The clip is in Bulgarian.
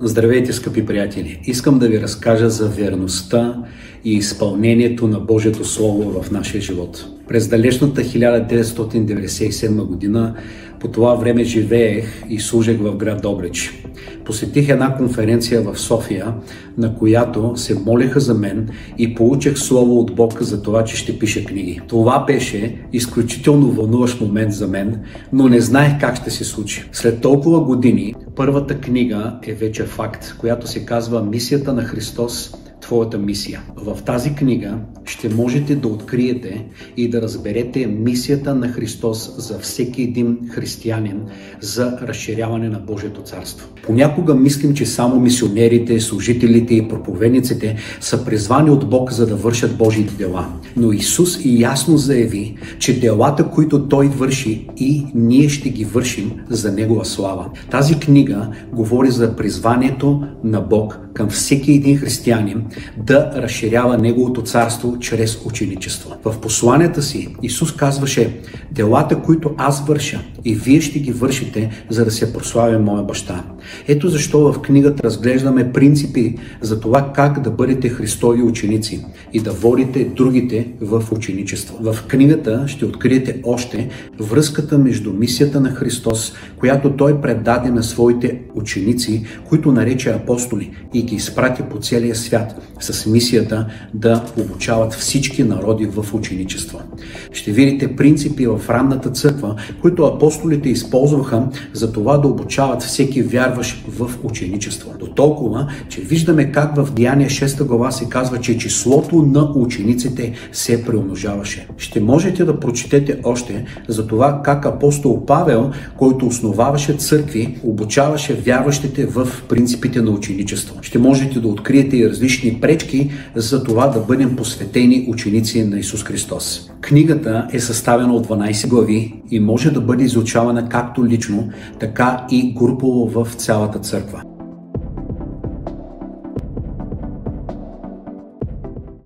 Здравейте, скъпи приятели! Искам да ви разкажа за верността и изпълнението на Божието Слово в нашия живот. През далечната 1997 година по това време живеех и служех в град Добрич. Посетих една конференция в София, на която се молеха за мен и получих слово от Бог за това, че ще пиша книги. Това беше изключително вълнуващ момент за мен, но не знаех как ще се случи. След толкова години, първата книга е вече факт, която се казва "Мисията на Христос, твоята мисия". В тази книга ще можете да откриете и да разберете мисията на Христос за всеки един християнин за разширяване на Божието царство. Понякога мислим, че само мисионерите, служителите и проповедниците са призвани от Бог, за да вършат Божиите дела. Но Исус и ясно заяви, че делата, които Той върши, и ние ще ги вършим за Негова слава. Тази книга говори за призванието на Бог към всеки един християнин да разширява Неговото царство чрез ученичество. В посланията си Исус казваше: "Делата, които аз върша, и вие ще ги вършите, за да се прославя моя баща". Ето защо в книгата разглеждаме принципи за това как да бъдете Христови ученици и да водите другите в ученичество. В книгата ще откриете още връзката между мисията на Христос, която Той предаде на своите ученици, които нарече апостоли, и ги изпрати по целия свят с мисията да обучават всички народи в ученичество. Ще видите принципи в ранната църква, които апостолите използваха за това да обучават всеки вярващ в ученичество. До толкова, че виждаме как в Деяния 6 глава се казва, че числото на учениците се преумножаваше. Ще можете да прочетете още за това как апостол Павел, който основаваше църкви, обучаваше вярващите в принципите на ученичество. Ще можете да откриете и различни пречки за това да бъдем посветени ученици на Исус Христос. Книгата е съставена от 12 глави и може да бъде изучавана както лично, така и групово в цялата църква.